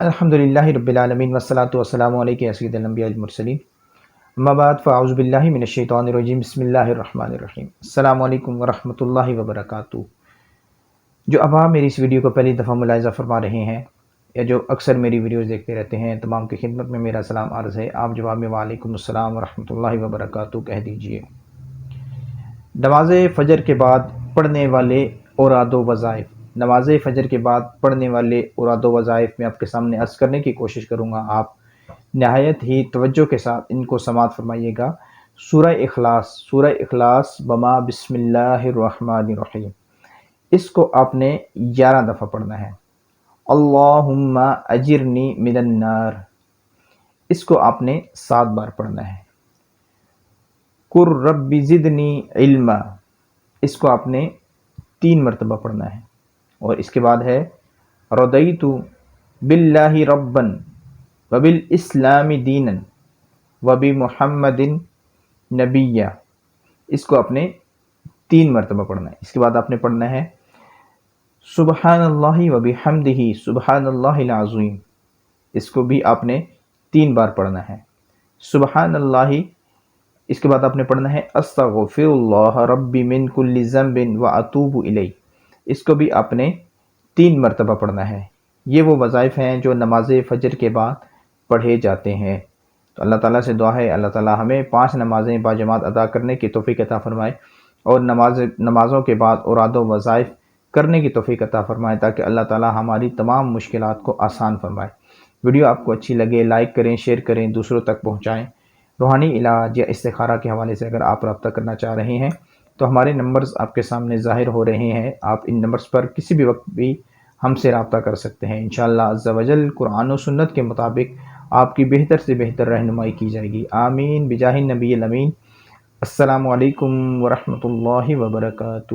الحمدللہ رب العالمین والصلاة والسلام علیکہ یا سید الانبیاء المرسلین اما بعد فاعوذ باللہ من الشیطان الرجیم بسم اللہ الرحمن الرحیم السلام علیکم ورحمۃ اللہ وبرکاتہ۔ جو اب آپ میری اس ویڈیو کو پہلی دفعہ ملاحظہ فرما رہے ہیں یا جو اکثر میری ویڈیوز دیکھتے رہتے ہیں، تمام کی خدمت میں میرا سلام عرض ہے۔ آپ جواب میں وعلیکم السلام ورحمۃ اللہ وبرکاتہ کہہ دیجئے۔ نماز فجر کے بعد پڑھنے والے اوراد و وظائف، نماز فجر کے بعد پڑھنے والے اوراد و وظائف میں آپ کے سامنے عرض کرنے کی کوشش کروں گا۔ آپ نہایت ہی توجہ کے ساتھ ان کو سماعت فرمائیے گا۔ سورہ اخلاص بما بسم اللہ الرحمن الرحیم، اس کو آپ نے 11 دفعہ پڑھنا ہے۔ اللہم اجرنی من النار، اس کو آپ نے 7 بار پڑھنا ہے۔ قر رب زدنی علما، اس کو آپ نے 3 مرتبہ پڑھنا ہے۔ اور اس کے بعد ہے رضیت باللہ ربا وبالاسلام دینا وبمحمد نبیا، اس کو آپ نے 3 مرتبہ پڑھنا ہے۔ اس کے بعد آپ نے پڑھنا ہے سبحان اللہ وبحمدہ سبحان اللہ العظیم، اس کو بھی آپ نے 3 بار پڑھنا ہے۔ سبحان اللہ، اس کے بعد آپ نے پڑھنا ہے استغفر اللہ ربی من کل ذنب واتوب الیہ، اس کو بھی آپ نے 3 مرتبہ پڑھنا ہے۔ یہ وہ وظائف ہیں جو نماز فجر کے بعد پڑھے جاتے ہیں۔ تو اللہ تعالیٰ سے دعا ہے اللہ تعالیٰ ہمیں 5 نمازیں باجماعت ادا کرنے کی توفیق عطا فرمائے اور نمازوں کے بعد اوراد و وظائف کرنے کی توفیق عطا فرمائے، تاکہ اللہ تعالیٰ ہماری تمام مشکلات کو آسان فرمائے۔ ویڈیو آپ کو اچھی لگے لائک کریں، شیئر کریں، دوسروں تک پہنچائیں۔ روحانی علاج یا استخارہ کے حوالے سے اگر آپ رابطہ کرنا چاہ رہے ہیں تو ہمارے نمبرز آپ کے سامنے ظاہر ہو رہے ہیں۔ آپ ان نمبرز پر کسی بھی وقت بھی ہم سے رابطہ کر سکتے ہیں۔ انشاءاللہ عز و جل قرآن و سنت کے مطابق آپ کی بہتر سے بہتر رہنمائی کی جائے گی۔ آمین بجاہ النبی الامین۔ السلام علیکم ورحمۃ اللہ وبرکاتہ۔